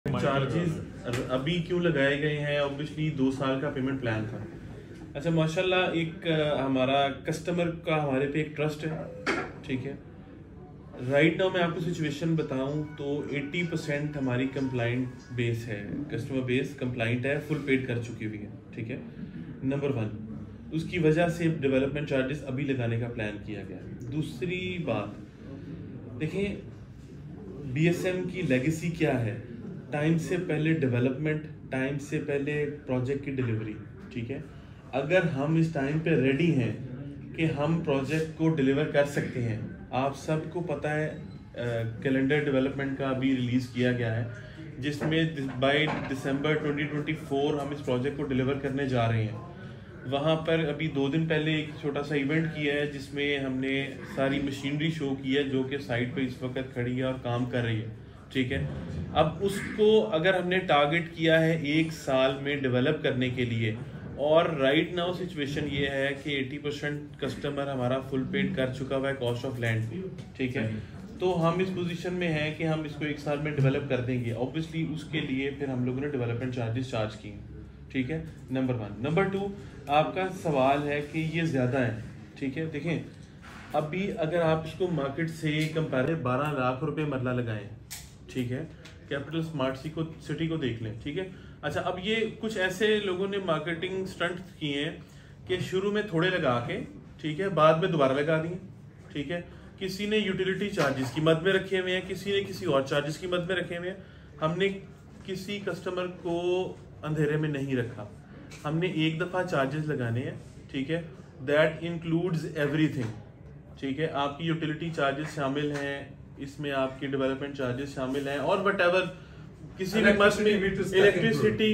Charges अभी क्यों लगाए गए हैं? ऑब्वियसली 2 साल का पेमेंट प्लान था। अच्छा माशाल्लाह, एक हमारा कस्टमर का हमारे पे एक ट्रस्ट है, ठीक है। राइट नाउ मैं आपको सिचुएशन बताऊं तो 80% हमारी कंप्लाइंट बेस है, कस्टमर बेस कंप्लाइंट है, फुल पेड कर चुकी हुई है, ठीक है। नंबर 1, उसकी वजह से डेवलपमेंट चार्जेस अभी लगाने का प्लान किया गया। दूसरी बात देखें, बीएसएम की लेगेसी क्या है? टाइम से पहले डेवलपमेंट, टाइम से पहले प्रोजेक्ट की डिलीवरी, ठीक है। अगर हम इस टाइम पे रेडी हैं कि हम प्रोजेक्ट को डिलीवर कर सकते हैं, आप सबको पता है कैलेंडर डेवलपमेंट का अभी रिलीज़ किया गया है, जिसमें बाय दिसंबर 2024 हम इस प्रोजेक्ट को डिलीवर करने जा रहे हैं। वहाँ पर अभी 2 दिन पहले एक छोटा सा इवेंट किया है जिसमें हमने सारी मशीनरी शो की है जो कि साइट पे इस वक्त खड़ी है और काम कर रही है, ठीक है। अब उसको अगर हमने टारगेट किया है 1 साल में डेवलप करने के लिए, और राइट नाउ सिचुएशन ये है कि 80% कस्टमर हमारा फुल पेड कर चुका हुआ है कॉस्ट ऑफ लैंड, ठीक है। तो हम इस पोजीशन में हैं कि हम इसको 1 साल में डेवलप कर देंगे। ऑब्वियसली उसके लिए फिर हम लोगों ने डेवलपमेंट चार्जेस चार्ज किए, ठीक है। नंबर 1। नंबर 2, आपका सवाल है कि ये ज़्यादा है, ठीक है। देखें अभी अगर आप इसको मार्केट से कंपेयर 12 लाख रुपए मरला लगाएं, ठीक है, कैपिटल स्मार्ट सिटी को देख लें, ठीक है। अच्छा, अब ये कुछ ऐसे लोगों ने मार्केटिंग स्टंट किए हैं कि शुरू में थोड़े लगा के, ठीक है, बाद में दोबारा लगा दिए, ठीक है। किसी ने यूटिलिटी चार्जेस की मद में रखे हुए हैं, किसी ने किसी और चार्जेस की मद में रखे हुए हैं। हमने किसी कस्टमर को अंधेरे में नहीं रखा, हमने एक दफ़ा चार्जेस लगाने हैं, ठीक है। दैट इंक्लूड्स एवरीथिंग, ठीक है। आपकी यूटिलिटी चार्जेस शामिल हैं इसमें, आपकी डेवलपमेंट चार्जेस शामिल हैं, और वट किसी भी मस्त में इलेक्ट्रिसिटी,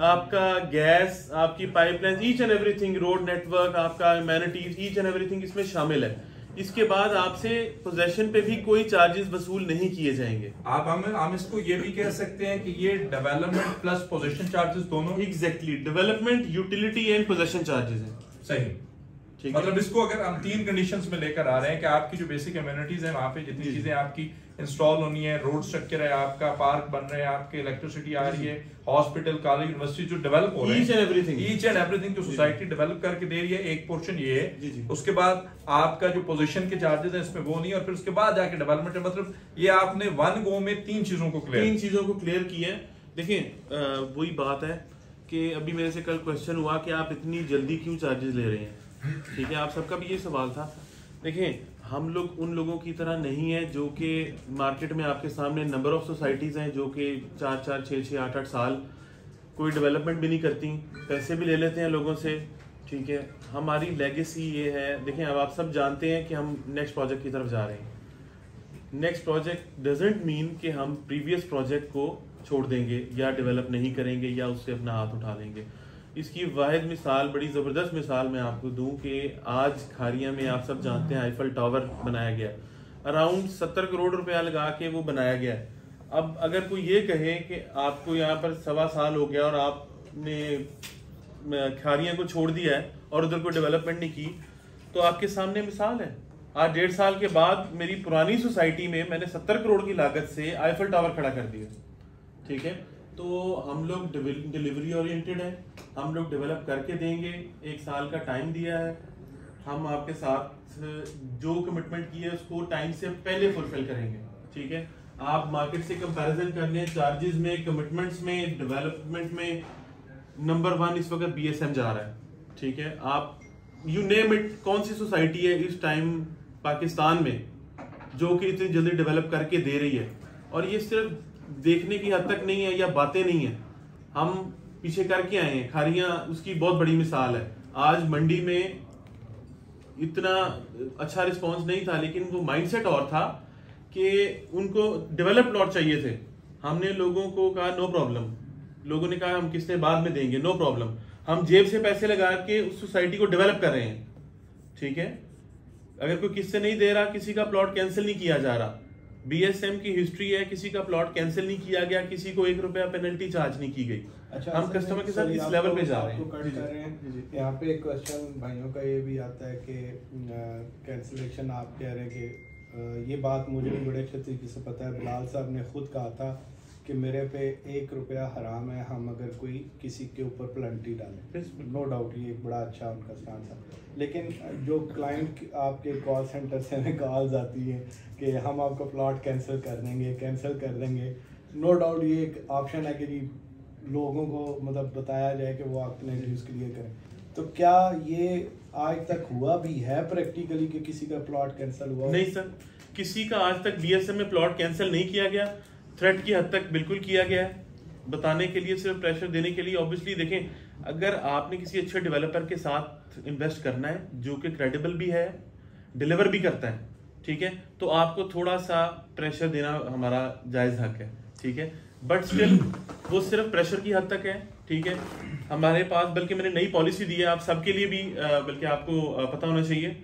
आपका गैस, आपकी pipeline, each and everything, road network, आपका एमेनिटीज, ईच एंड एवरीथिंग इसमें शामिल है। इसके बाद आपसे पोजेशन पे भी कोई चार्जेस वसूल नहीं किए जाएंगे। आप हम इसको ये भी कह सकते हैं कि ये डेवलपमेंट प्लस पोजीशन चार्जेस दोनों। Exactly, development, utility and possession charges हैं, सही। मतलब इसको अगर हम 3 कंडीशंस में लेकर आ रहे हैं कि आपकी जो बेसिक एमिनिटीज है, वहाँ पे जितनी चीजें आपकी इंस्टॉल होनी है, रोड स्ट्रक्चर है, आपका पार्क बन रहे हैं, आपके इलेक्ट्रिसिटी आ रही है, हॉस्पिटल, कॉलेज, यूनिवर्सिटी जो डेवलप हो रहे हैं, ईच एंड एवरीथिंग जो सोसाइटी डेवलप करके दे रही है, एक पोर्शन ये है। उसके बाद आपका जो पोजीशन के चार्जेस है इसमें वो नहीं, और फिर उसके बाद जाके डेवलपमेंट है। मतलब ये आपने 1 गो में 3 चीजों को क्लियर किया है। देखिए वही बात है कि अभी मेरे से कल क्वेश्चन हुआ कि आप इतनी जल्दी क्यों चार्जेस ले रहे हैं, ठीक है। आप सबका भी ये सवाल था। देखें, हम लोग उन लोगों की तरह नहीं है जो कि मार्केट में आपके सामने नंबर ऑफ सोसाइटीज़ हैं जो कि 4-4, 6-6, 8-8 साल कोई डेवलपमेंट भी नहीं करती, पैसे भी ले लेते हैं लोगों से, ठीक है। हमारी लेगेसी ये है। देखें, अब आप सब जानते हैं कि हम नेक्स्ट प्रोजेक्ट की तरफ जा रहे हैं। नेक्स्ट प्रोजेक्ट डजेंट मीन कि हम प्रीवियस प्रोजेक्ट को छोड़ देंगे या डेवलप नहीं करेंगे या उससे अपना हाथ उठा लेंगे। इसकी वाहिद मिसाल, बड़ी ज़बरदस्त मिसाल मैं आपको दूं कि आज खारिया में आप सब जानते हैं आईफल टावर बनाया गया, अराउंड 70 करोड़ रुपया लगा के वो बनाया गया है। अब अगर कोई ये कहे कि आपको यहाँ पर 1.25 साल हो गया और आपने खारिया को छोड़ दिया है और उधर कोई डेवलपमेंट नहीं की, तो आपके सामने मिसाल है। आज 1.5 साल के बाद मेरी पुरानी सोसाइटी में मैंने 70 करोड़ की लागत से आईफल टावर खड़ा कर दिया, ठीक है। तो हम लोग डिलीवरी ओरिएंटेड है, हम लोग डेवलप करके देंगे। 1 साल का टाइम दिया है, हम आपके साथ जो कमिटमेंट की है उसको टाइम से पहले फुलफिल करेंगे, ठीक है। आप मार्केट से कंपैरिजन कर लें, चार्जेस में, कमिटमेंट्स में, डेवलपमेंट में, नंबर 1 इस वक्त बीएसएम जा रहा है, ठीक है। आप यू नेम इट, कौन सी सोसाइटी है इस टाइम पाकिस्तान में जो कि इतनी जल्दी डेवलप करके दे रही है? और ये सिर्फ देखने की हद तक नहीं है या बातें नहीं है, हम पीछे करके आए हैं। खारियां उसकी बहुत बड़ी मिसाल है। आज मंडी में इतना अच्छा रिस्पांस नहीं था, लेकिन वो माइंडसेट और था कि उनको डेवलप प्लॉट चाहिए थे। हमने लोगों को कहा नो प्रॉब्लम, लोगों ने कहा हम किस्तें बाद में देंगे, नो प्रॉब्लम। हम जेब से पैसे लगा के उस सोसाइटी को डेवलप कर रहे हैं, ठीक है। अगर कोई किस्तें नहीं दे रहा, किसी का प्लॉट कैंसिल नहीं किया जा रहा। बीएसएम की हिस्ट्री है, किसी का प्लॉट कैंसिल नहीं किया गया, किसी को 1 रुपया पेनल्टी चार्ज नहीं की गई। अच्छा, हम कस्टमर के साथ इस लेवल पे जा रहे हैं। यहाँ पे एक क्वेश्चन भाइयों का ये भी आता है कि कैंसिलेशन आप कह रहे हैं कि ये बात मुझे भी बड़े अच्छे तरीके से पता है। बिलाल साहब ने खुद कहा था कि मेरे पे 1 रुपया हराम है हम अगर कोई किसी के ऊपर प्लेंटी डालें। नो डाउट ये एक बड़ा अच्छा उनका स्टांस है। लेकिन जो क्लाइंट आपके कॉल सेंटर से हमें कॉल्स आती हैं कि हम आपका प्लॉट कैंसिल कर देंगे, नो डाउट ये एक ऑप्शन है कि जी लोगों को मतलब बताया जाए कि वो अपने ड्यूज क्लियर करें। तो क्या ये आज तक हुआ भी है प्रैक्टिकली कि किसी का प्लॉट कैंसिल हुआ? नहीं सर, किसी का आज तक बीएसएम में प्लॉट कैंसिल नहीं किया गया। थ्रेट की हद तक बिल्कुल किया गया है, बताने के लिए, सिर्फ प्रेशर देने के लिए। ऑब्वियसली देखें, अगर आपने किसी अच्छे डेवलपर के साथ इन्वेस्ट करना है जो कि क्रेडिबल भी है, डिलीवर भी करता है, ठीक है, तो आपको थोड़ा सा प्रेशर देना हमारा जायज हक है, ठीक है। बट स्टिल वो सिर्फ प्रेशर की हद तक है, ठीक है। हमारे पास बल्कि मैंने नई पॉलिसी दी है आप सबके लिए भी, बल्कि आपको पता होना चाहिए,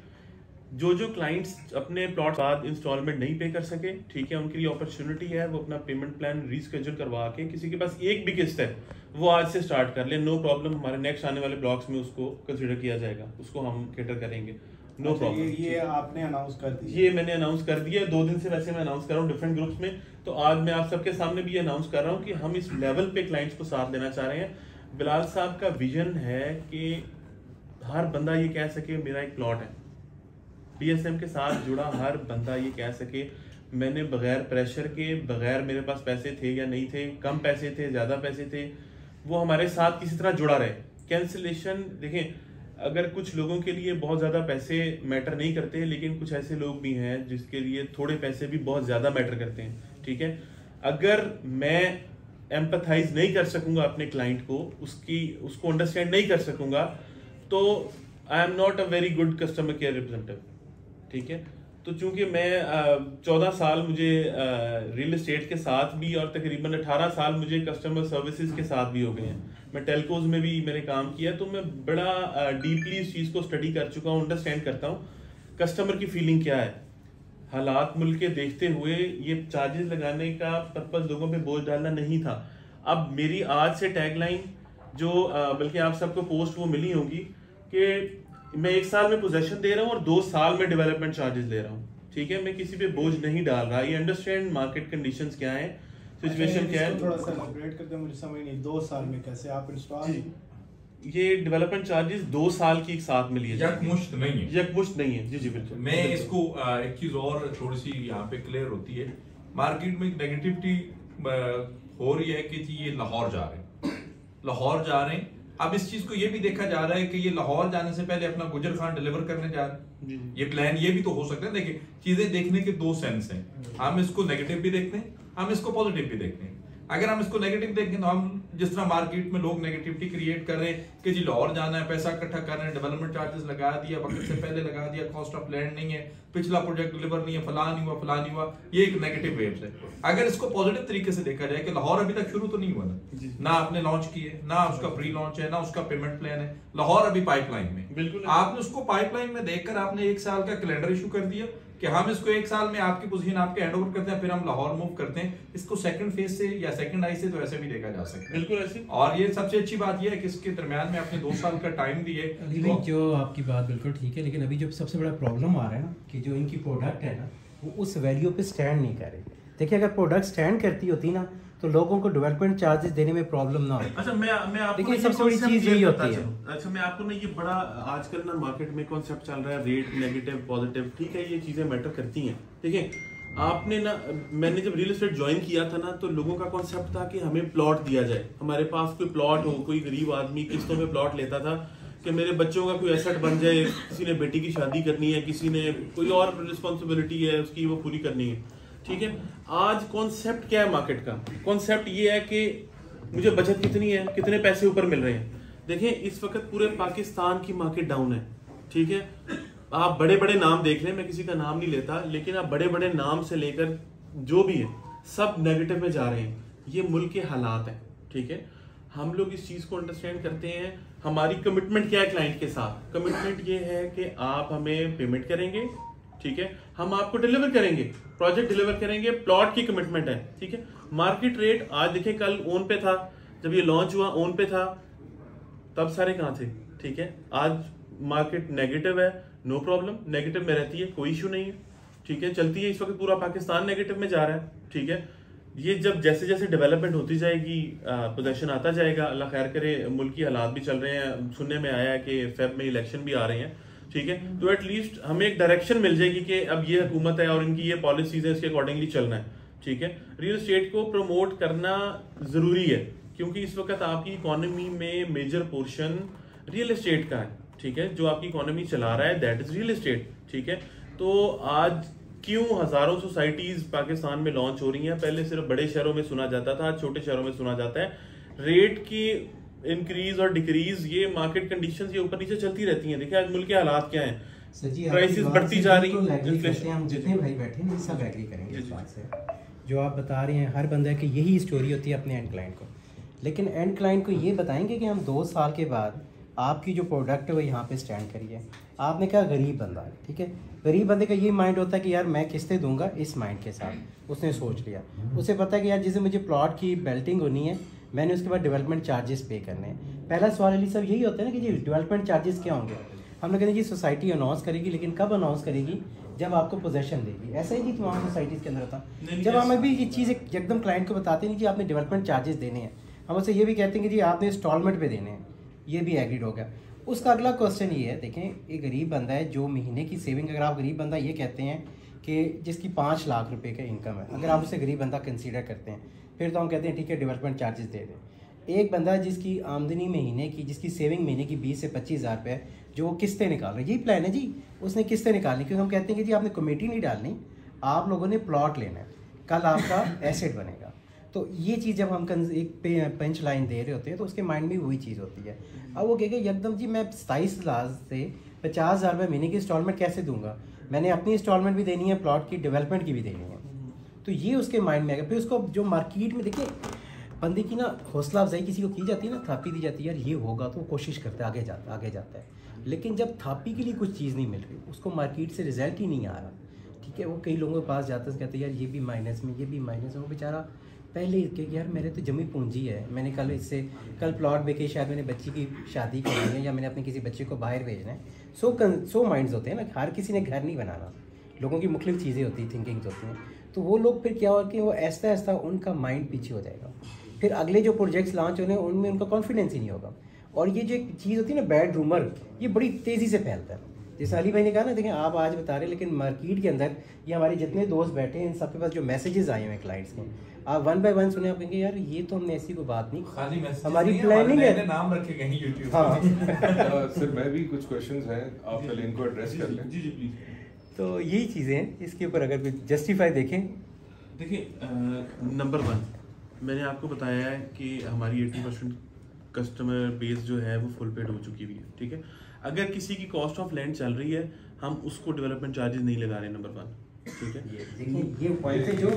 जो क्लाइंट्स अपने प्लॉट बाद इंस्टॉलमेंट नहीं पे कर सके, ठीक है, उनके लिए अपॉर्चुनिटी है वो अपना पेमेंट प्लान रीस्केड्यूल करवा के, किसी के पास एक भी किस्त है वो आज से स्टार्ट कर ले, नो प्रॉब्लम। हमारे नेक्स्ट आने वाले ब्लॉक्स में उसको कंसिडर किया जाएगा, उसको हम कैटर करेंगे, नो प्रॉब्लम। ये आपने अनाउंस कर दिया? ये मैंने अनाउंस कर दिया, 2 दिन से वैसे मैं अनाउंस कर रहा हूँ डिफरेंट ग्रुप्स में। तो आज मैं आप सबके सामने भी ये अनाउंस कर रहा हूँ कि हम इस लेवल पे क्लाइंट्स को साथ देना चाह रहे हैं। बिलाल साहब का विजन है कि हर बंदा ये कह सके मेरा एक प्लॉट है, बीएसएम के साथ जुड़ा हर बंदा ये कह सके मैंने बगैर प्रेशर के, बगैर मेरे पास पैसे थे या नहीं थे, कम पैसे थे, ज्यादा पैसे थे, वो हमारे साथ किसी तरह जुड़ा रहे। कैंसिलेशन देखें, अगर कुछ लोगों के लिए बहुत ज्यादा पैसे मैटर नहीं करते, लेकिन कुछ ऐसे लोग भी हैं जिसके लिए थोड़े पैसे भी बहुत ज्यादा मैटर करते हैं, ठीक है। अगर मैं एम्पथाइज नहीं कर सकूंगा अपने क्लाइंट को, उसको अंडरस्टैंड नहीं कर सकूंगा, तो I am not a very good customer care representative, ठीक है। तो चूंकि मैं 14 साल मुझे रियल एस्टेट के साथ भी और तकरीबन 18 साल मुझे कस्टमर सर्विसेज के साथ भी हो गए हैं, मैं टेलकोज में भी मैंने काम किया, तो मैं बड़ा डीपली इस चीज़ को स्टडी कर चुका हूँ, अंडरस्टैंड करता हूँ कस्टमर की फीलिंग क्या है। हालात मुल्क के देखते हुए ये चार्जेस लगाने का पर्पज लोगों पे बोझ डालना नहीं था। अब मेरी आज से टैगलाइन जो बल्कि आप सबको पोस्ट वो मिली होगी कि मैं 1 साल में पोजेशन दे रहा हूँ और 2 साल में डेवलपमेंट चार्जेस ले रहा हूँ, ठीक है। मैं किसी पे बोझ नहीं डाल रहा। ये अंडरस्टैंड मार्केट कंडीशंस क्या है, सिचुएशन क्या है। थोड़ा सा एलैबोरेट करते हैं, मुझे समझ नहीं 2 साल में कैसे आप इंस्टॉल? ये डेवलपमेंट चार्जेस 2 साल की एक साथ में लिए यकमुश्त नहीं है, यकमुश्त नहीं है। जी जी बिल्कुल। मैं इसको एक चीज और थोड़ी सी यहाँ पे क्लियर होती है, मार्केट में नेगेटिविटी हो रही है कि जी ये लाहौर जा रहे हैं, लाहौर जा रहे हैं। अब इस चीज को ये भी देखा जा रहा है कि ये लाहौर जाने से पहले अपना गुजर खान डिलीवर करने जा रहे हैं। ये प्लान ये भी तो हो सकता है। देखिए, चीजें देखने के 2 सेंस हैं, हम इसको नेगेटिव भी देखते हैं, हम इसको पॉजिटिव भी देखते हैं। अगर हम इसको नेगेटिव देखें तो हम जिस तरह मार्केट में लोग नेगेटिविटी क्रिएट कर रहे हैं कि जी लाहौर जाना है, पैसा इकट्ठा कर रहे हैं, डेवलपमेंट चार्जेस लगा दिया, वक्त से पहले लगा दिया, कॉस्ट ऑफ लैंड नहीं है, पिछला प्रोजेक्ट डिलीवर नहीं है, फलां नहीं हुआ, फलां नहीं हुआ, ये एक नेगेटिव वेव्स है। अगर इसको पॉजिटिव तरीके से देखा जाए कि लाहौर अभी तक शुरू तो नहीं हुआ ना आपने लॉन्च किए, ना उसका प्री लॉन्च है, ना उसका पेमेंट प्लान है, लाहौर अभी पाइपलाइन में। बिल्कुल आपने उसको पाइपलाइन में देखकर आपने 1 साल का कैलेंडर इशू कर दिया कि हम इसको 1 साल में आपकी पोजीशन आपके हैंड ओवर करते हैं, फिर हम लाहौर मूव करते हैं। इसको सेकंड फेज से या सेकंड आई से तो ऐसे भी देखा जा सकता है, बिल्कुल ऐसे। और ये सबसे अच्छी बात ये है कि इसके दरमियान में आपने 2 साल का टाइम दिए। तो जो आपकी बात बिल्कुल ठीक है, लेकिन अभी जो सबसे बड़ा प्रॉब्लम आ रहा है ना कि जो इनकी प्रोडक्ट है ना वो उस वैल्यू पे स्टैंड नहीं कर रही। देखिए, अगर प्रोडक्ट स्टैंड करती होती ना तो लोगों को डेवलपमेंट चार्जेस देने में प्रॉब्लम ना होती। अच्छा, मैं आपको देखिए सबसे बड़ी चीज यही होती है। अच्छा, मैं आपको ना ये बड़ा आजकल ना मार्केट में कॉन्सेप्ट चल रहा है रेट नेगेटिव पॉजिटिव, ठीक है, ये चीजें मैटर करती हैं। देखिए, आपने ना, मैंने जब रियल एस्टेट ज्वाइन किया था ना तो लोगों का कॉन्सेप्ट था कि हमें प्लॉट दिया जाए, हमारे पास कोई प्लॉट हो, कोई गरीब आदमी किस्तों में प्लॉट लेता था कि मेरे बच्चों का कोई एसेट बन जाए, किसी ने बेटी की शादी करनी है, किसी ने कोई और रिस्पॉन्सिबिलिटी है उसकी वो पूरी करनी है, ठीक है। आज कॉन्सेप्ट क्या है मार्केट का? कॉन्सेप्ट ये है कि मुझे बचत कितनी है, कितने पैसे ऊपर मिल रहे हैं। देखिए, इस वक्त पूरे पाकिस्तान की मार्केट डाउन है, ठीक है। आप बड़े बड़े नाम देख लें, मैं किसी का नाम नहीं लेता, लेकिन आप बड़े बड़े नाम से लेकर जो भी है सब नेगेटिव में जा रहे हैं। ये मुल्क के हालात हैं, ठीक है। हम लोग इस चीज को अंडरस्टैंड करते हैं। हमारी कमिटमेंट क्या है क्लाइंट के साथ? कमिटमेंट ये है कि आप हमें पेमेंट करेंगे, ठीक है, हम आपको डिलीवर करेंगे, प्रोजेक्ट डिलीवर करेंगे, प्लॉट की कमिटमेंट है, ठीक है। मार्केट रेट आज देखें, कल ओन पे था, जब ये लॉन्च हुआ ओन पे था, तब सारे कहाँ थे, ठीक है। आज मार्केट नेगेटिव है, नो प्रॉब्लम, नेगेटिव में रहती है, कोई इशू नहीं है, ठीक है, चलती है। इस वक्त पूरा पाकिस्तान नेगेटिव में जा रहा है, ठीक है। ये जब जैसे जैसे डेवलपमेंट होती जाएगी, पोजीशन आता जाएगा, अल्लाह खैर करे, मुल्क की हालात भी चल रहे हैं, सुनने में आया है कि फेब में इलेक्शन भी आ रहे हैं, ठीक है, तो एटलीस्ट हमें एक डायरेक्शन मिल जाएगी कि अब ये हुकूमत है और इनकी ये पॉलिसीज है, इसके अकॉर्डिंगली चलना है, ठीक है। रियल एस्टेट को प्रमोट करना जरूरी है क्योंकि इस वक्त आपकी इकोनॉमी में मेजर पोर्शन रियल एस्टेट का है, ठीक है। जो आपकी इकोनॉमी चला रहा है दैट इज रियल एस्टेट, ठीक है। तो आज क्यों हजारों सोसाइटीज पाकिस्तान में लॉन्च हो रही हैं? पहले सिर्फ बड़े शहरों में सुना जाता था, आज छोटे शहरों में सुना जाता है। रेट की इंक्रीज और डिक्रीज ये मार्केट कंडीशंस ये ऊपर नीचे चलती रहती हैं। देखिए आज मुल्क के हालात क्या हैं, प्राइसेस बढ़ती जा रही हैं। हम जितने भाई बैठे हैं सब एग्री करेंगे इस बात से जो आप बता रहे हैं। हर बंदा की यही स्टोरी होती है अपने एंड क्लाइंट को, लेकिन एंड क्लाइंट को ये बताएंगे कि हम 2 साल के बाद आपकी जो प्रोडक्ट है वो यहाँ पे स्टैंड करिए। आपने कहा गरीब बंदा है, ठीक है, गरीब बंदे का ये माइंड होता है कि यार मैं किस्तें दूंगा, इस माइंड के साथ उसने सोच लिया। उसे पता है कि यार जिसे मुझे प्लॉट की बेल्टिंग होनी है, मैंने उसके बाद डेवलपमेंट चार्जेस पे करने हैं। पहला सवाल अली साहब यही होता है ना कि जी डेवलपमेंट चार्जेस क्या होंगे? हम लोग कहते हैं जी सोसाइटी अनाउंस करेगी, लेकिन कब अनाउंस करेगी? जब आपको पोजेशन देगी। ऐसा ही जी तमाम सोसाइटीज़ के अंदर होता है। जब हम अभी ये चीज़ एकदम क्लाइंट को बताते नहीं कि आपने डेवलपमेंट चार्जेस देने हैं, हम उससे ये भी कहते हैं कि जी आपने इंस्टॉलमेंट पे देने हैं, ये भी एग्रीड हो गया। उसका अगला क्वेश्चन ये है, देखें एक गरीब बंदा है जो महीने की सेविंग, अगर आप गरीब बंदा ये कहते हैं कि जिसकी 5 लाख रुपए का इनकम है, अगर आप उसे गरीब बंदा कंसीडर करते हैं, फिर तो हम कहते हैं ठीक है डेवलपमेंट चार्जेस दे दें। एक बंदा जिसकी आमदनी महीने की, जिसकी सेविंग महीने की 20 से 25 हज़ार रुपये, जो किस्तें निकाल रहे हैं, यही प्लान है जी, उसने किस्तें निकालनी। क्योंकि हम कहते हैं कि जी आपने कमेटी नहीं डालनी, आप लोगों ने प्लॉट लेना है, कल आपका एसेट बनेगा। तो ये चीज़ जब हम एक पंच लाइन दे रहे होते हैं तो उसके माइंड में वही चीज़ होती है। अब वो कहेगा एकदम जी मैं 27 लाख से 50,000 रुपये महीने की इंस्टॉलमेंट कैसे दूंगा? मैंने अपनी इंस्टॉलमेंट भी देनी है, प्लॉट की डेवलपमेंट की भी देनी है। तो ये उसके माइंड में आएगा। फिर उसको जो मार्केट में देखिए बंदे की ना हौसला अफजाई किसी को की जाती है ना, थापी दी जाती है, यार ये होगा, तो कोशिश करता है, आगे जाता है। लेकिन जब थापी के लिए कुछ चीज़ नहीं मिल रही, उसको मार्केट से रिजल्ट ही नहीं आ रहा, ठीक है, वो कई लोगों के पास जाते हैं, कहते हैं यार ये भी माइनस में, ये भी माइनस में। वो बेचारा पहले कि यार मेरे तो जमी पूंजी है, मैंने कल प्लॉट बेचे, शायद मैंने बच्ची की शादी करनी है या मैंने अपने किसी बच्चे को बाहर भेजना है। सो माइंड्स होते हैं ना, हर किसी ने घर नहीं बनाना, लोगों की मुख्तलिफ चीज़ें होती हैं, थिंकिंग्स होती हैं। तो वो लोग फिर क्या हो कि वो ऐसा ऐसा उनका माइंड पीछे हो जाएगा, फिर अगले जो प्रोजेक्ट्स लॉन्च होने उनमें उनका कॉन्फिडेंस ही नहीं होगा। और ये जो एक चीज़ होती है ना बैड रूमर, ये बड़ी तेज़ी से फैलता है। जैसे अली भाई ने कहा ना, देखें आप आज बता रहे हैं, लेकिन मार्केट के अंदर ये हमारे जितने दोस्त बैठे हैं इन सबके पास जो मैसेजेस आए हैं क्लाइंट्स के, आप 1 बाय 1 सुने, आप कहेंगे यार ये तो हमने ऐसी कोई बात नहीं, हमारी प्लानिंग है, नाम रखे कहीं यूट्यूब। हाँ सर मैं भी कुछ क्वेश्चंस हैं, आप पहले इनको एड्रेस कर लें। जी प्लीज। तो यही चीज़ें हैं, इसके ऊपर अगर कुछ जस्टिफाई देखें। देखिए नंबर 1 मैंने आपको बताया है कि हमारी 80% कस्टमर बेस जो है वो फुल पेड हो चुकी हुई है, ठीक है। अगर किसी की कॉस्ट ऑफ लैंड चल रही है, हम उसको डेवलपमेंट चार्जेस नहीं लगा रहे, नंबर 1, ठीक है। ये पॉइंट है जो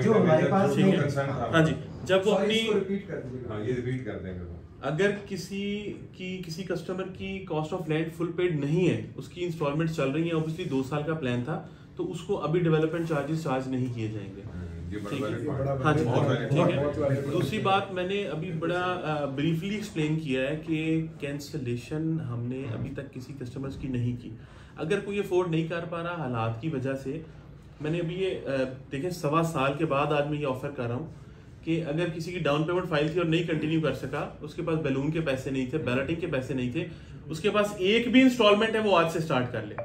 जो हमारे पास ठीक है। हाँ जी, जब वो अपनी ये रिपीट कर देंगे। अगर किसी कस्टमर की cost of land full paid नहीं है, उसकी इंस्टॉलमेंट चल रही है, ऑब्वियसली 2 साल का प्लान था, तो उसको अभी डेवलपमेंट चार्जेस चार्ज नहीं किए जाएंगे। हाँ जी, ठीक है। दूसरी बात मैंने अभी बड़ा ब्रीफली एक्सप्लेन किया है कि कैंसलेशन हमने अभी तक किसी कस्टमर्स की नहीं की। अगर कोई अफोर्ड नहीं कर पा रहा हालात की वजह से, मैंने अभी ये देखें 1.25 साल के बाद आज मैं ये ऑफर कर रहा हूँ कि अगर किसी की डाउन पेमेंट फाइल थी और नहीं कंटिन्यू कर सका, उसके पास बैलून के पैसे नहीं थे, बैलेटिंग के पैसे नहीं थे, उसके पास एक भी इंस्टॉलमेंट है, वो आज से स्टार्ट कर ले,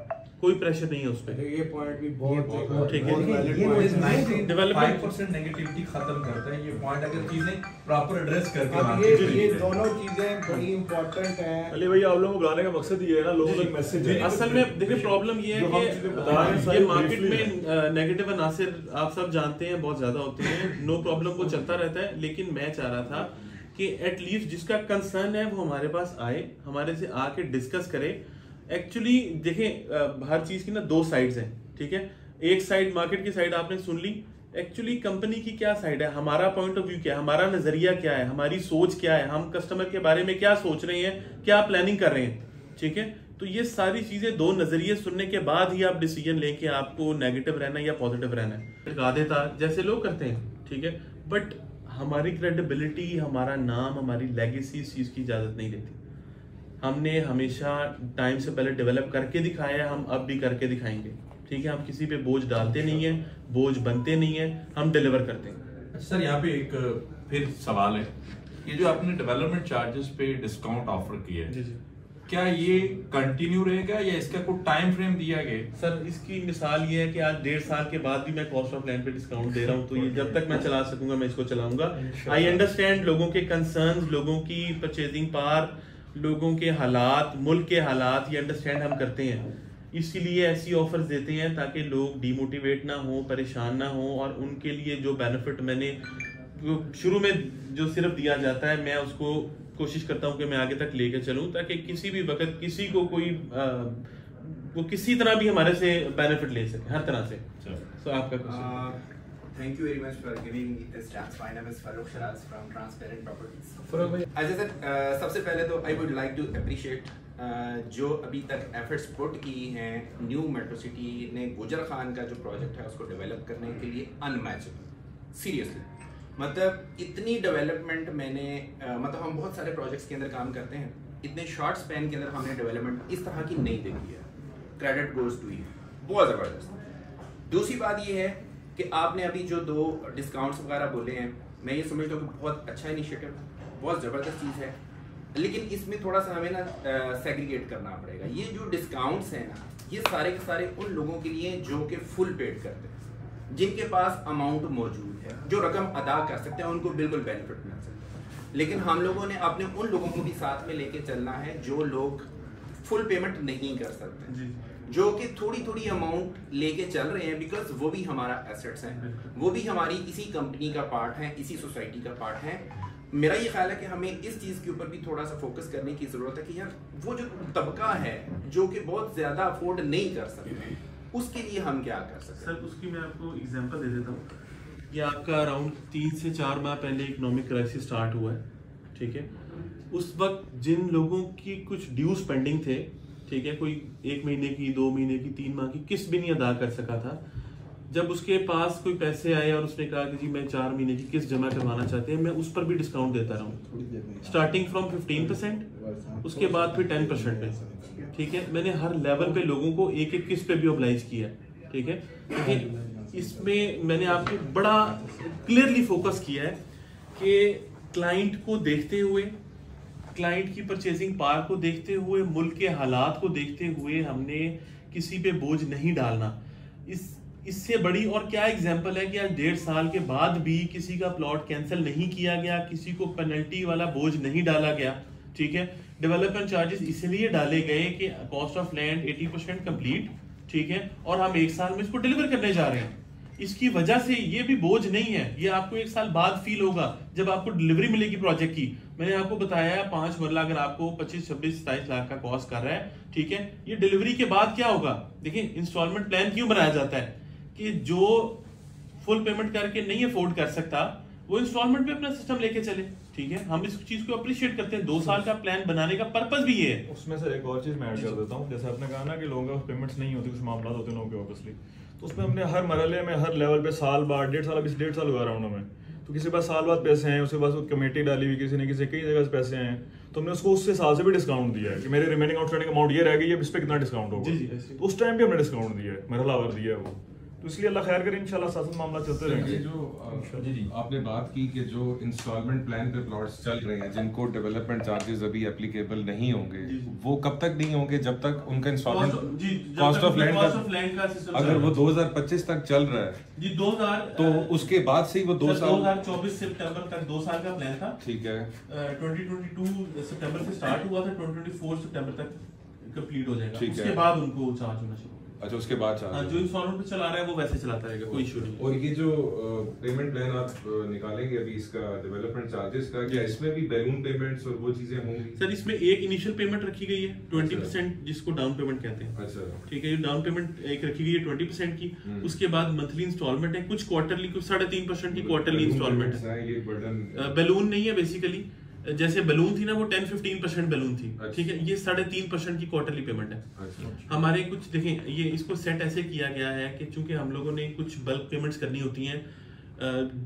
कोई प्रेशर नहीं है उस पर। ये पॉइंट भी बहुत ठीक है, डेवलपमेंट परसेंट नेगेटिविटी खत्म करता है ये पॉइंट, अगर चीजें प्रॉपर एड्रेस करते हैं। ये दोनों चीजें बड़ी इंपॉर्टेंट हैं। अली भाई आप लोगों को बुलाने का मकसद ये है ना, लोगों तक मैसेज है। असल में देखिए प्रॉब्लम ये है कि ये मार्केट में नेगेटिव अनासिर आप सब जानते हैं बहुत ज्यादा होते हैं, नो प्रॉब्लम वो चलता रहता है। लेकिन मैं चाह रहा था कि एटलीस्ट जिसका कंसर्न है वो हमारे पास आए, हमारे से आके डिस्कस करे। एक्चुअली देखें हर चीज की ना 2 साइड्स हैं, ठीक है। एक साइड मार्केट की साइड आपने सुन ली, एक्चुअली कंपनी की क्या साइड है, हमारा पॉइंट ऑफ व्यू क्या है, हमारा नजरिया क्या है, हमारी सोच क्या है, हम कस्टमर के बारे में क्या सोच रहे हैं, क्या प्लानिंग कर रहे हैं, ठीक है। तो ये सारी चीजें 2 नजरिए सुनने के बाद ही आप डिसीजन लें कि आपको नेगेटिव रहना है या पॉजिटिव रहना है। लगा देता जैसे लोग करते हैं, ठीक है, बट हमारी क्रेडिबिलिटी, हमारा नाम, हमारी लेगेसी इस चीज की इजाजत नहीं देती। हमने हमेशा टाइम से पहले डेवलप करके दिखाया है, हम अब भी करके दिखाएंगे, ठीक है, हम किसी पे बोझ डालते नहीं है, बोझ बनते नहीं है, हम डिलीवर करते हैं। अच्छा सर, यहाँ पे एक फिर सवाल है, ये जो आपने डेवलपमेंट चार्जेस पे डिस्काउंट ऑफर किया है, क्या ये कंटिन्यू रहेगा या इसका कोई टाइम फ्रेम दिया गया? सर इसकी मिसाल ये है कि आज 1.5 साल के बाद भी मैं कॉस्ट ऑफ लैंड पे डिस्काउंट दे रहा हूँ, तो ये जब तक मैं चला सकूंगा मैं इसको चलाऊंगा। आई अंडरस्टैंड लोगों के कंसर्न्स, लोगों की परचेजिंग पावर, लोगों के हालात, मुल्क के हालात, ये अंडरस्टैंड हम करते हैं, इसीलिए ऐसी ऑफर्स देते हैं ताकि लोग डीमोटिवेट ना हो, परेशान ना हो, और उनके लिए जो बेनिफिट मैंने शुरू में जो सिर्फ दिया जाता है मैं उसको कोशिश करता हूँ कि मैं आगे तक लेके चलूँ, ताकि किसी भी वक्त किसी को कोई वो किसी तरह भी हमारे से बेनिफिट ले सके, हर तरह से। तो आपका question. Thank you very much for giving me this chance. My name is Farooq Shiraz from Transparent Properties. As I said, सबसे पहले तो I would like to appreciate जो अभी तक efforts put की हैं न्यू मेट्रो सिटी ने गुजर खान का जो प्रोजेक्ट है उसको डेवलप करने के लिए अनमैचेबल, सीरियसली। मतलब इतनी डेवलपमेंट मैंने मतलब हम बहुत सारे प्रोजेक्ट्स के अंदर काम करते हैं, इतने शॉर्ट स्पैन के अंदर हमने डेवलपमेंट इस तरह की नहीं देखी है। क्रेडिट गोज टू यू, बहुत ज़बरदस्त। दूसरी बात ये है कि आपने अभी जो 2 डिस्काउंट्स वगैरह बोले हैं, मैं ये समझता हूँ कि बहुत अच्छा इनिशिएटिव, बहुत ज़बरदस्त चीज़ है, लेकिन इसमें थोड़ा सा हमें ना सेग्रीगेट करना पड़ेगा। ये जो डिस्काउंट्स हैं ना, ये सारे के सारे उन लोगों के लिए जो कि फुल पेड करते हैं, जिनके पास अमाउंट मौजूद है, जो रकम अदा कर सकते हैं, उनको बिल्कुल बेनिफिट मिल सकता है। लेकिन हम लोगों ने अपने उन लोगों को भी साथ में लेके चलना है जो लोग फुल पेमेंट नहीं कर सकते, जो कि थोड़ी थोड़ी अमाउंट लेके चल रहे हैं, बिकॉज वो भी हमारा एसेट्स हैं, वो भी हमारी इसी कंपनी का पार्ट है, इसी सोसाइटी का पार्ट है। मेरा ये ख्याल है कि हमें इस चीज़ के ऊपर भी थोड़ा सा फोकस करने की ज़रूरत है कि यार वो जो तबका है जो कि बहुत ज़्यादा अफोर्ड नहीं कर सकते, उसके लिए हम क्या कर सकते हैं। सर उसकी मैं आपको एग्जांपल दे देता हूँ। ये आपका अराउंड 3 से 4 माह पहले इकोनॉमिक क्राइसिस स्टार्ट हुआ है, ठीक है। उस वक्त जिन लोगों की कुछ ड्यूज पेंडिंग थे, ठीक है, कोई 1 महीने की, 2 महीने की, 3 माह की किस्त भी नहीं अदा कर सका था, जब उसके पास कोई पैसे आए और उसने कहा कि जी मैं 4 महीने की किस्त जमा करवाना चाहते हैं, मैं उस पर भी डिस्काउंट देता रहा, स्टार्टिंग फ्रॉम 15%, उसके बाद फिर 10% पे, ठीक है। मैंने हर लेवल पे लोगों को एक किस्त पे भी ऑब्लाइज किया, ठीक है। लेकिन इसमें मैंने आपको बड़ा क्लियरली फोकस किया है कि क्लाइंट को देखते हुए, क्लाइंट की परचेजिंग पावर को देखते हुए, मुल्क के हालात को देखते हुए हमने किसी पे बोझ नहीं डालना। इससे बड़ी और क्या एग्जांपल है कि आज 1.5 साल के बाद भी किसी का प्लॉट कैंसिल नहीं किया गया, किसी को पेनल्टी वाला बोझ नहीं डाला गया, ठीक है। डेवलपमेंट चार्जेस इसलिए डाले गए कि कॉस्ट ऑफ लैंड 80% कंप्लीट, ठीक है, और हम 1 साल में इसको डिलीवर करने जा रहे हैं। इसकी वजह से ये भी बोझ नहीं है, ये आपको 1 साल बाद फील होगा जब आपको डिलीवरी मिलेगी प्रोजेक्ट की। मैंने आपको बताया 5 मरला अगर आपको 25, 26, 27 लाख का कॉस्ट कर रहा है, ठीक है, ये डिलीवरी के बाद क्या होगा। देखिए इंस्टॉलमेंट प्लान क्यों बनाया जाता है कि जो फुल पेमेंट करके नहीं अफोर्ड कर सकता वो इंस्टॉलमेंट पे अपना सिस्टम लेके चले, ठीक है। हम इस चीज को अप्रिशिएट करते हैं। 2 साल का प्लान बनाने का पर्पस भी ये है। उसमें सर एक और चीज मैं ऐड कर देता हूँ, जैसे आपने कहा ना कि लोगों का पेमेंट्स नहीं होती, कुछ मामला होते हैं लोगों के ऑब्वियसली, तो उसमें हमने हर मरहले में, हर लेवल पे साल बाद, 1.5 साल, अभी 1.5 साल हुआ राउंड में, तो किसी के पास साल बाद पैसे हैं, उसके पास कमेटी डाली हुई, किसी ने किसी कई जगह से पैसे हैं, तो हमने उसको उस हिसाब से भी डिस्काउंट दिया है कि मेरे रिमेनिंग आउटस्टैंडिंग अमाउंट ये रह गई है, इस पर कितना डिस्काउंट होगा। तो उस टाइम भी हमने डिस्काउंट दिया है, मरहला वर दिया है वो। तो इसलिए अल्लाह खैर करे, इंशाल्लाह साथ मामला चलते रहेंगे। जो आपने बात की कि जो इंस्टॉलमेंट प्लान पे प्लॉट्स चल रहे हैं जिनको डेवलपमेंट चार्जेस अभी एप्लीकेबल नहीं होंगे, वो कब तक नहीं होंगे? जब तक उनका इंस्टॉलमेंट कॉस्ट ऑफ लैंड का अगर वो 2025 तक चल रहा है जी, 2000 तो उसके बाद से ही वो 2 साल 2024 सितंबर तक 2 साल का प्लान था, ठीक है। 2022 सितंबर से स्टार्ट हुआ था, 2024 सितंबर तक कंप्लीट हो जाएगा। ठीक है। उसके बाद उनको चार्ज होना शुरू। अच्छा, उसके बाद चार्ज जो इंस्टॉलमेंट पे चला रहा है वो वैसे चलाता रहेगा, कोई इशू नहीं। और ये जो पेमेंट प्लान आप निकालेंगे अभी इसका डेवलपमेंट चार्जेस का, क्या इसमें भी बैलून पेमेंट्स और वो चीजें होंगी? सर इसमें एक इनिशियल पेमेंट रखी गई है 20%, जिसको डाउन पेमेंट कहते हैं। अच्छा, ठीक है, ये डाउन पेमेंट एक रखी गई है 20% की। उसके बाद मंथली इंस्टॉलमेंट है, कुछ क्वार्टरली, कुछ 3.5% की क्वार्टरली इंस्टॉलमेंट है। ये बर्डन बैलून नहीं है बेसिकली, जैसे बैलून थी ना वो 10-15% बैलून थी, ठीक है। ये 3.5% की क्वार्टरली पेमेंट है। हमारे कुछ देखें, ये इसको सेट ऐसे किया गया है कि चूंकि हम लोगों ने कुछ बल्क पेमेंट्स करनी होती हैं,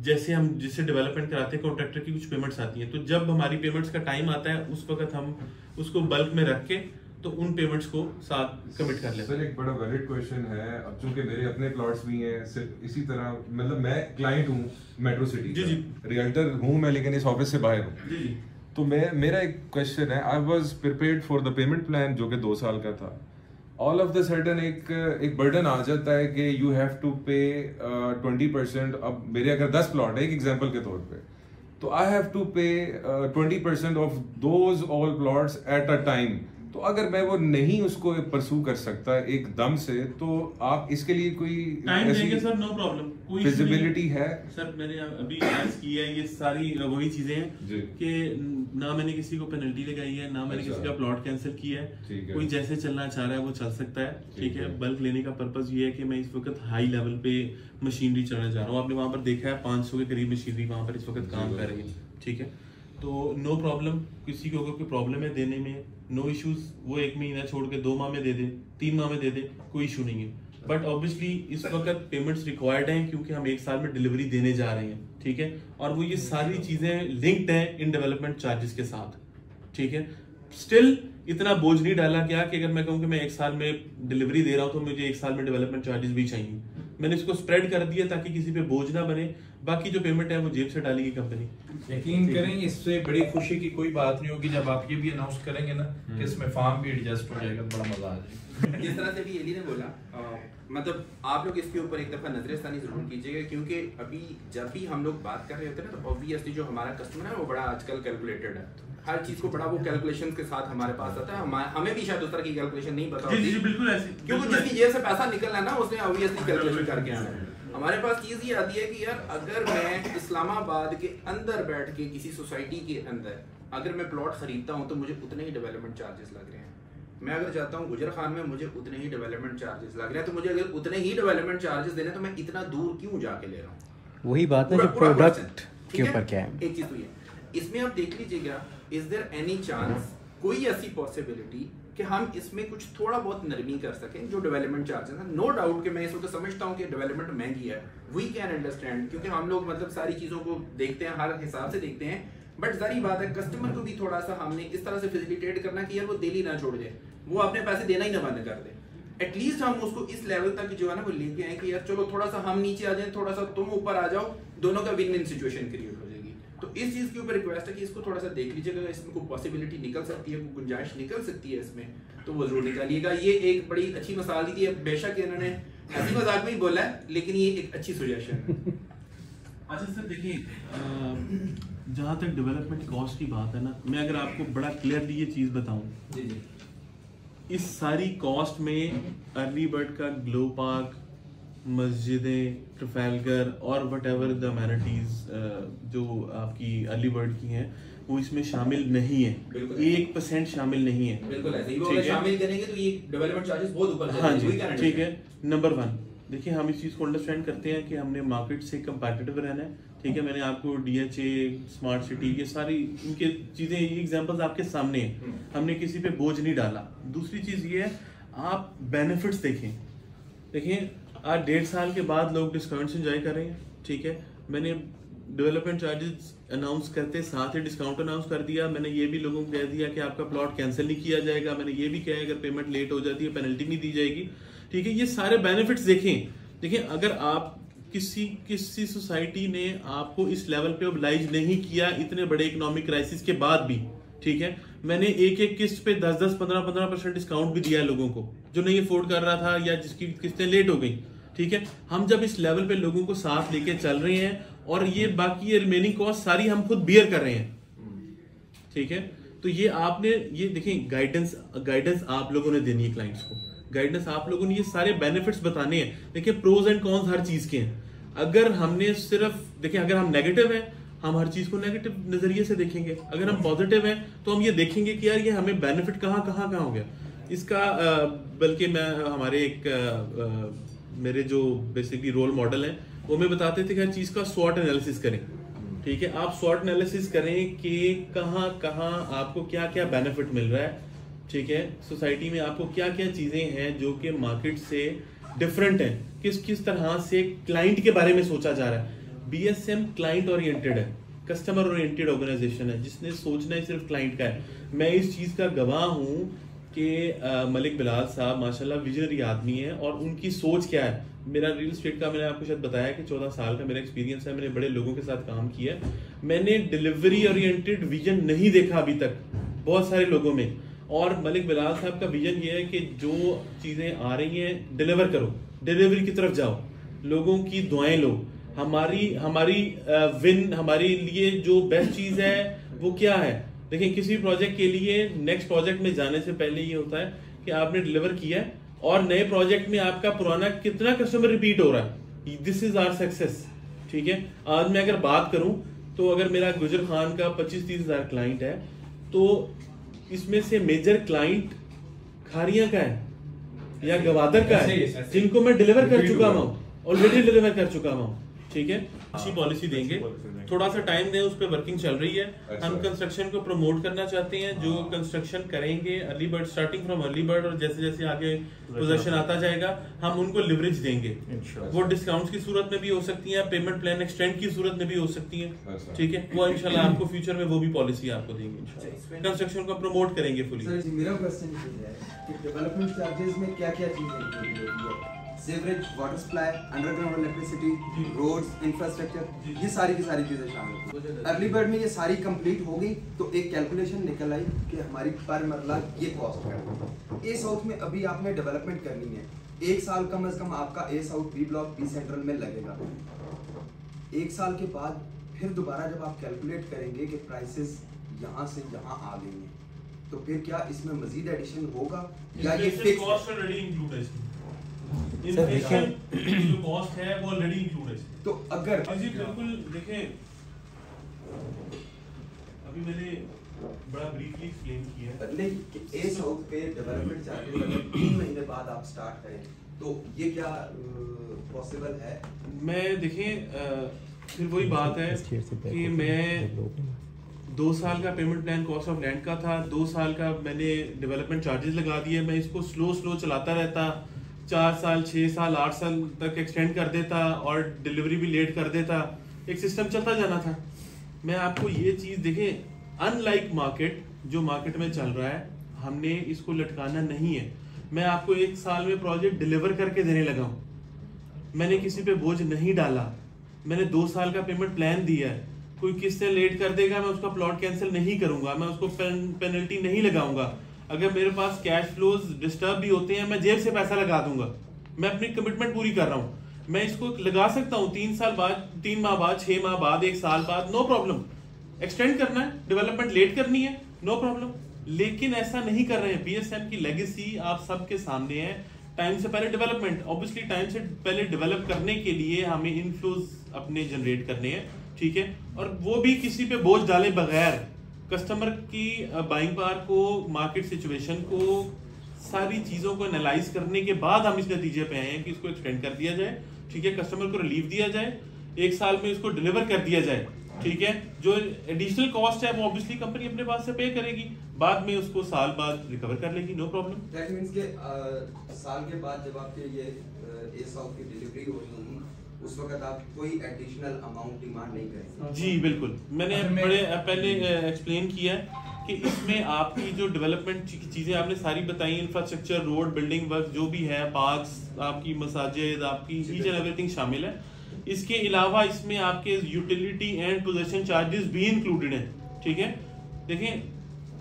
जैसे हम जिससे डेवलपमेंट कराते हैं कॉन्ट्रैक्टर की कुछ पेमेंट्स आती हैं, तो जब हमारी पेमेंट्स का टाइम आता है उस वक्त हम उसको बल्क में रख के तो उन पेमेंट्स को साथ कमिट कर लेते हैं। सर एक बड़ा वैलिड क्वेश्चन है, अब चूंकि मेरे अपने प्लॉट्स भी हैं, सिर्फ इसी तरह मतलब मैं क्लाइंट हूँ मेट्रो सिटी जी जी, रियल्टर हूँ मैं, लेकिन इस ऑफिस से बाहर हूँ जी जी। तो मेरा एक क्वेश्चन है, I was prepared for the payment plan जो कि 2 साल का था, ऑल ऑफ द सडन एक बर्डन आ जाता है कि यू हैव टू पे 20%। अब मेरे अगर 10 प्लॉट है एक एग्जांपल के तौर पे, तो आई हैव टू पे 20% of those all plots at a time. तो अगर मैं वो नहीं उसको परसू कर सकता एकदम से, तो आप इसके लिए कोई टाइम देंगे सर, नो प्रॉब्लम, कोई फिजिबिलिटी है? सर मैंने अभी आज की है, ये सारी वही चीजें हैं कि ना मैंने किसी को पेनल्टी लगाई है, ना मैंने किसी का प्लॉट कैंसिल किया है। कोई जैसे चलना चाह रहा है वो चल सकता है, ठीक है। बल्क लेने का पर्पज ये है कि मैं इस वक्त हाई लेवल पे मशीनरी चलाना चाह रहा हूँ। आपने वहां पर देखा है 500 के करीब मशीनरी वहां पर इस वक्त काम कर रही है, ठीक है। तो नो प्रॉब्लम, किसी को अगर कोई प्रॉब्लम है देने में, नो इश्यूज, वो 1 महीना छोड़ के 2 माह में दे दे, 3 माह में दे दे, कोई इशू नहीं है। बट ऑब्वियसली इस वक्त पेमेंट्स रिक्वायर्ड हैं क्योंकि हम 1 साल में डिलीवरी देने जा रहे हैं, ठीक है। और वो ये सारी चीजें लिंक्ड हैं इन डेवलपमेंट चार्जेस के साथ, ठीक है। स्टिल इतना बोझ नहीं डाला गया कि अगर मैं कहूँ कि मैं 1 साल में डिलीवरी दे रहा हूँ तो मुझे 1 साल में डेवलपमेंट चार्जेस भी चाहिए। मैंने इसको स्प्रेड कर दिया ताकि किसी पे बोझ ना बने, बाकी जो पेमेंट है वो जेब से डालेगी कंपनी। यकीन करें इससे बड़ी खुशी की कोई बात नहीं होगी जब आप ये भी अनाउंस करेंगे ना कि इसमें फार्म भी एडजस्ट हो जाएगा, बड़ा मजा आ जाएगा। जिस तरह से भी एली ने बोला, मतलब आप लोग इसके ऊपर एक दफा नजरसानी जरूर कीजिएगा, क्योंकि अभी जब भी हम लोग बात कर रहे होते हैं ना, तो ऑब्वियसली जो हमारा कस्टमर है वो बड़ा आजकल कैलकुलेटेड है, हर चीज को बड़ा वो कैलकुलेशन के साथ हमारे पास आता है। हमें भी शायद उस तरह की कैलकुलेशन नहीं पता होती, बिल्कुल ऐसी, क्योंकि जिसकी जेब से पैसा निकलना है ना उसने ऑब्वियसली कैलकुलेशन करके आना है। हमारे पास चीज ये आती है कि यार अगर मैं इस्लामाबाद के अंदर बैठ के किसी सोसाइटी के अंदर अगर मैं प्लॉट खरीदता हूँ तो मुझे उतने ही डेवलपमेंट चार्जेस लग रहे हैं। मैं अगर चाहता हूँ गुजर खान में मुझे उतने ही डेवलपमेंट चार्जेस लग रहे हैं, तो मुझे अगर उतने ही डेवलपमेंट चार्जेस देने तो मैं इतना दूर क्यों जाके ले रहा हूँ। वही बात है जो प्रोडक्ट के ऊपर क्या है। एक चीज तो ये इसमें आप देख लीजिएगा, इज देयर एनी चांस, कोई ऐसी पॉसिबिलिटी कि हम इसमें कुछ थोड़ा बहुत नरमी कर सकें जो डेवलपमेंट चार्जेस हैं। नो डाउट कि मैं इस वक्त समझता हूं कि डेवलपमेंट महंगी है, वी कैन अंडरस्टैंड, क्योंकि हम लोग मतलब सारी चीज़ों को देखते हैं, हर हिसाब से देखते हैं। बट जारी बात है कस्टमर को भी थोड़ा सा हमने इस तरह से फैसिलिटेट करना कि यार वो दिल ही ना छोड़ दे, वो अपने पैसे देना ही ना बंद कर दे। एटलीस्ट हम उसको इस लेवल तक जो है ना वो लेके आए कि यार चलो थोड़ा सा हम नीचे आ जाए, थोड़ा सा तुम ऊपर आ जाओ, दोनों का विन विन सिचुएशन क्रिएट हो जाएगी। तो इस चीज के ऊपर रिक्वेस्ट है कि इसको थोड़ा सा देख लीजिएगा, इसमें कोई पॉसिबिलिटी निकल सकती है, कोई गुंजाइश निकल सकती है इसमें, तो वो जरूर निकालिएगा। ये एक बड़ी अच्छी मिसाल दी थी, बेशक इन्होंने हंसी मजाक में ही बोला है, लेकिन ये एक अच्छी सुजेशन है। अच्छा सर देखिए, जहाँ तक डेवलपमेंट कॉस्ट की बात है ना, मैं अगर आपको बड़ा क्लियरली ये चीज़ बताऊँ, जी जी, इस सारी कॉस्ट में अर्ली बर्ड का ग्लो पार्क, मस्जिदें, ट्रफेलगर और वट एवर द अमेनिटीज जो आपकी अर्ली बर्ड की हैं वो इसमें शामिल नहीं है, 1% शामिल नहीं है। बिल्कुल ऐसे ही, वो अगर शामिल करेंगे तो ये डेवलपमेंट चार्जेस बहुत ऊपर जाएंगे। हाँ जी, ठीक है। नंबर 1 देखिए, हम इस चीज़ को अंडरस्टैंड करते हैं कि हमने मार्केट से कंपैटिटिव रहना है, ठीक है। मैंने आपको DHA, स्मार्ट सिटी, ये सारी इनके चीज़ें, ये एग्जांपल्स आपके सामने हैं, हमने किसी पे बोझ नहीं डाला। दूसरी चीज़ ये है, आप बेनिफिट्स देखें। देखिए आज 1.5 साल के बाद लोग डिस्काउंट्स एंजॉय कर रहे हैं, ठीक है। मैंने डेवलपमेंट चार्जेस अनाउंस करते साथ ही डिस्काउंट अनाउंस कर दिया। मैंने ये भी लोगों को कह दिया कि आपका प्लॉट कैंसिल नहीं किया जाएगा। मैंने ये भी कहा अगर पेमेंट लेट हो जाती है पेनल्टी नहीं दी जाएगी, ठीक है। ये सारे बेनिफिट्स देखें। देखिए अगर आप किसी सोसाइटी ने आपको इस लेवल पे ओबलाइज नहीं किया इतने बड़े इकोनॉमिक क्राइसिस के बाद भी, ठीक है, मैंने एक किस्त पे 10-10, 15-15% डिस्काउंट भी दिया लोगों को जो नहीं अफोर्ड कर रहा था या जिसकी किस्तें लेट हो गई, ठीक है। हम जब इस लेवल पे लोगों को साथ लेके चल रहे हैं और ये बाकी ये रिमेनिंग कॉस्ट सारी हम खुद बियर कर रहे हैं, ठीक है। तो ये आपने ये देखें, गाइडेंस आप लोगों ने देनी है क्लाइंट्स को, गाइडेंस आप लोगों ने ये सारे बेनिफिट्स बताने हैं। देखिए प्रोज एंड कॉन्स हर चीज के हैं। अगर हमने सिर्फ देखिए, अगर हम नेगेटिव हैं हम हर चीज को नेगेटिव नजरिए से देखेंगे, अगर हम पॉजिटिव हैं तो हम ये देखेंगे कि यार ये हमें बेनिफिट कहाँ हो गया इसका। बल्कि मैं हमारे मेरे जो बेसिकली रोल मॉडल हैं वो में बताते थे कि हर चीज का स्वॉट एनालिसिस करें, ठीक है। आप स्वॉट एनालिसिस करें कि कहाँ आपको क्या क्या बेनिफिट मिल रहा है, ठीक है। सोसाइटी में आपको क्या क्या चीजें हैं जो कि मार्केट से डिफरेंट हैं, किस तरह से क्लाइंट के बारे में सोचा जा रहा है। BSM क्लाइंट ओरिएंटेड है, कस्टमर ओरिएंटेड ऑर्गेनाइजेशन है जिसने सोचना है सिर्फ क्लाइंट का है। मैं इस चीज का गवाह हूं कि मलिक बिलाल साहब माशाल्लाह विजनरी आदमी है और उनकी सोच क्या है। मेरा रियल स्टेट का मैंने आपको शायद बताया कि 14 साल का मेरा एक्सपीरियंस है, मैंने बड़े लोगों के साथ काम किया है। मैंने डिलीवरी ओरिएंटेड विजन नहीं देखा अभी तक बहुत सारे लोगों में, और मलिक बिलाल साहब का विजन ये है कि जो चीज़ें आ रही हैं डिलीवर करो, डिलीवरी की तरफ जाओ, लोगों की दुआएं लो। हमारी विन हमारे लिए जो बेस्ट चीज़ है वो क्या है? देखिए, किसी प्रोजेक्ट के लिए नेक्स्ट प्रोजेक्ट में जाने से पहले ये होता है कि आपने डिलीवर किया है और नए प्रोजेक्ट में आपका पुराना कितना कस्टमर रिपीट हो रहा है। This is our success. ठीक है, आज मैं अगर बात करूं तो अगर मेरा गुजर खान का 25-30 हज़ार क्लाइंट है तो इसमें से मेजर क्लाइंट खारिया का है या गवादर का है, जिनको मैं डिलीवर कर चुका हूं, ऑलरेडी डिलीवर कर चुका हूं। ठीक है, अच्छी पॉलिसी देंगे, थोड़ा सा टाइम दें, उस पर वर्किंग चल रही है। हम कंस्ट्रक्शन को प्रमोट करना चाहते हैं, जो कंस्ट्रक्शन करेंगे early bird, starting from early bird, और जैसे जैसे आगे पोजीशन आता जाएगा हम उनको लिवरेज देंगे। वो डिस्काउंट्स की सूरत में भी हो सकती है, पेमेंट प्लान एक्सटेंड की सूरत में भी हो सकती है। ठीक है, वो इंशाल्लाह आपको फ्यूचर में वो भी पॉलिसी आपको देंगे इंशाल्लाह। कंस्ट्रक्शन को प्रमोट करेंगे फुली। मेरा क्वेश्चन ये है कि डेवलपमेंट चार्जेस में क्या क्या चीजें इंक्लूड होती है? Sewerage, water supply, underground electricity, roads, infrastructure, ये सारी की सारी चीजें शामिल हैं। अर्ली बर्ड में ये सारी कंप्लीट हो गई तो एक कैलकुलेशन निकल आई कि हमारी पर मरला ये कॉस्ट है। ए साउथ में अभी आपने डेवलपमेंट करनी है, 1 साल कम से कम आपका A south, B block, B central में लगेगा। 1 साल के बाद फिर दोबारा जब आप कैलकुलेट करेंगे कि प्राइसेस यहाँ से यहाँ आ गई हैं, तो फिर क्या इसमें मजीद एडिशन होगा या ये फिक्स कॉस्ट ऑलरेडी इंक्लूड है इसमें? इन्फ्लेशन जो कॉस्ट है वो ऑलरेडी इंक्लूड है। तो अगर जी बिल्कुल, देखें अभी मैंने बड़ा ब्रीफली एक्सप्लेन किया है नहीं कि ए साउथ पे डेवलपमेंट चार्जेस अगर 3 महीने बाद आप स्टार्ट करें तो ये क्या पॉसिबल है? मैं देखें फिर वही बात है कि मैं 2 साल का payment plan cost of land का था, 2 साल का मैंने डेवलपमेंट चार्जेस लगा दिए। मैं इसको स्लो चलाता रहता, 4 साल, 6 साल, 8 साल तक एक्सटेंड कर देता और डिलीवरी भी लेट कर देता, एक सिस्टम चलता जाना था। मैं आपको ये चीज़ देखें, अनलाइक मार्केट जो मार्केट में चल रहा है, हमने इसको लटकाना नहीं है। मैं आपको 1 साल में प्रोजेक्ट डिलीवर करके देने लगा हूँ, मैंने किसी पे बोझ नहीं डाला। मैंने 2 साल का पेमेंट प्लान दिया है, कोई किससे लेट कर देगा मैं उसका प्लॉट कैंसिल नहीं करूंगा, मैं उसको पेनल्टी नहीं लगाऊंगा। अगर मेरे पास कैश फ्लोज डिस्टर्ब भी होते हैं मैं जेब से पैसा लगा दूंगा, मैं अपनी कमिटमेंट पूरी कर रहा हूँ। मैं इसको लगा सकता हूँ 3 साल बाद, 3 माह बाद, 6 माह बाद, 1 साल बाद, नो प्रॉब्लम। एक्सटेंड करना है, डेवलपमेंट लेट करनी है, नो प्रॉब्लम। लेकिन ऐसा नहीं कर रहे हैं। बीएसएम की लेगेसी आप सबके सामने है, टाइम से पहले डेवलपमेंट, ऑब्वियसली टाइम से पहले डेवलप करने के लिए हमें इनफ्लोज अपने जनरेट करने हैं। ठीक है, और वो भी किसी पे बोझ डाले बगैर, कस्टमर की बाइंग पावर को, मार्केट सिचुएशन को, सारी चीज़ों को एनालाइज करने के बाद हम इस नतीजे पे आए हैं कि इसको एक्सटेंड कर दिया जाए। ठीक है, कस्टमर को रिलीफ दिया जाए, 1 साल में इसको डिलीवर कर दिया जाए। ठीक है, जो एडिशनल कॉस्ट है वो ऑब्वियसली कंपनी अपने पास से पे करेगी, बाद में उसको साल बाद रिकवर कर लेगी, नो प्रॉब्लम। दैट मींस के साल के बाद जब आपके ये ए साउथ की डिलीवरी होगी उस वक्त आप कोई एडिशनल अमाउंट डिमांड नहीं करेंगे? जी बिल्कुल, मैंने बड़े पहले एक्सप्लेन किया है कि इसमें आपकी जो डेवलपमेंट की चीज़ें आपने सारी बताई, इंफ्रास्ट्रक्चर, रोड, बिल्डिंग वर्क जो भी है, पार्क्स, आपकी मसाजिद, आपकी ईच एंड एवरीथिंग शामिल है। इसके अलावा इसमें आपके यूटिलिटी एंड पोजेशन चार्जेस भी इंक्लूडेड हैं। ठीक है, देखें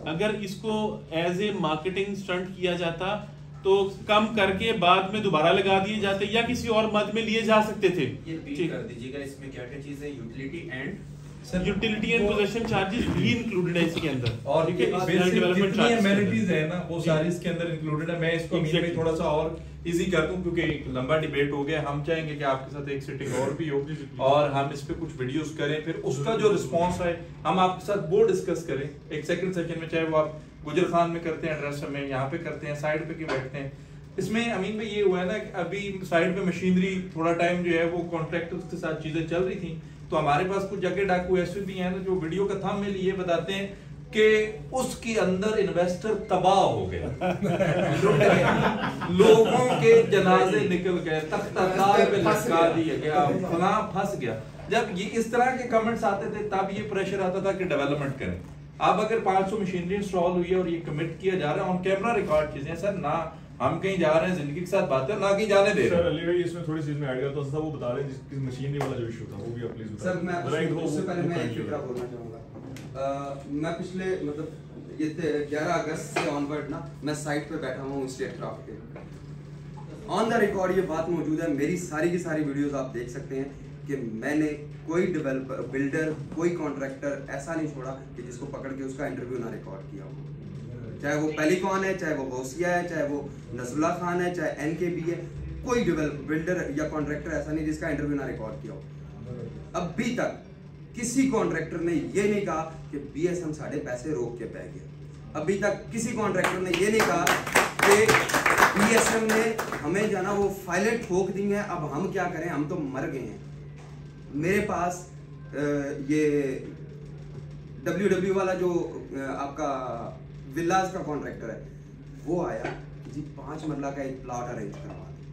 अगर इसको एज ए मार्केटिंग स्टंट किया जाता तो कम करके बाद में दोबारा लगा दिए जाते या किसी और मद में लिए जा सकते थे। ये रिपीट कर दीजिएगा, इसमें क्या क्या चीज है? यूटिलिटी एंड पोजेशन चार्जेस भी इंक्लूडेड है इसके अंदर, और ठीक है, डेवलपमेंट जितनी एमेनिटीज है ना वो सारी इसके अंदर इंक्लूडेड है। मैं इसको exactly. थोड़ा सा और इजी कर दूं क्योंकि एक लंबा डिबेट हो गया। हम चाहेंगे कि आपके साथ एक सिटिंग और भी हो और हम इस पे कुछ वीडियोस करें, फिर उसका जो रिस्पांस है हम आपके साथ वो डिस्कस करें एक सेकंड सेशन में, चाहे वो आप गुजर खान में करते हैं, एड्रेस में यहाँ पे करते हैं, साइड पे क्यों बैठते हैं। इसमें अमीन भाई ये हुआ है ना कि अभी साइड पे मशीनरी थोड़ा टाइम जो है वो कॉन्ट्रैक्टर्स के साथ चीजें चल रही थी, तो हमारे पास कुछ जगह डाकू ऐसे भी हैं ना जो वीडियो का थंबनेल ये बताते हैं कि उसके अंदर इन्वेस्टर तबाह हो गए लोगों के जनाजे निकल गए, तख्तादार पे लटका दिया गया, फलां फंस गया। जब ये इस तरह के कमेंट्स आते थे तब ये प्रेशर आता था कि डेवलपमेंट करें। अब अगर 500 मशीनरी इंस्टॉल हुई है और ये कमिट किया जा रहा है ऑन कैमरा रिकॉर्ड चीजें सर, ना हम कहीं जा रहे हैं जिंदगी के साथ बातें ना कहीं जाने दे रहे सर अली भाई इसमें थोड़ी चीज में ऐड करता हूं, वो बता रहे हैं जिस मशीनरी वाला जो इशू था वो भी आप प्लीज सर मैं उससे पहले मैं एक फिक्रा बोलना चाहूँगा। मैं पिछले मतलब ये 11 अगस्त से ऑनवर्ड ना मैं साइट पे बैठा हुआ हूँ स्टेट क्राफ्ट के, ऑन द रिकॉर्ड ये बात मौजूद है, मेरी सारी की सारी वीडियोस आप देख सकते हैं कि मैंने कोई डेवलपर बिल्डर कोई कॉन्ट्रैक्टर ऐसा नहीं छोड़ा कि जिसको पकड़ के उसका इंटरव्यू ना रिकॉर्ड किया हो, चाहे वो पेलिकॉन है, चाहे वो गौसिया है, चाहे वो नजरुल्लाह खान है, चाहे एनकेबी है, कोई बिल्डर या कॉन्ट्रैक्टर ऐसा नहीं जिसका इंटरव्यू ना रिकॉर्ड किया हो। अभी तक किसी कॉन्ट्रैक्टर ने ये नहीं कहा कि बीएसएम साढ़े पैसे रोक के बह गया, अभी तक किसी कॉन्ट्रैक्टर ने ये नहीं कहा कि बीएसएम ने हमें जाना वो फाइलें ठोक दी हैं, अब हम क्या करें, हम तो मर गए हैं। मेरे पास ये WW वाला जो आपका विलास का कॉन्ट्रैक्टर है वो आया जी 5 मरला का एक प्लॉट अरेंज करवा दिया।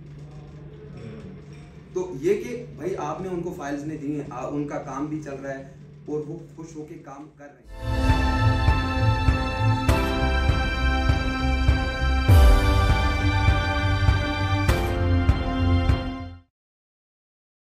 तो ये कि भाई आपने उनको फाइल्स ने दी हैं, उनका काम भी चल रहा है और वो खुश होके काम कर रहे हैं।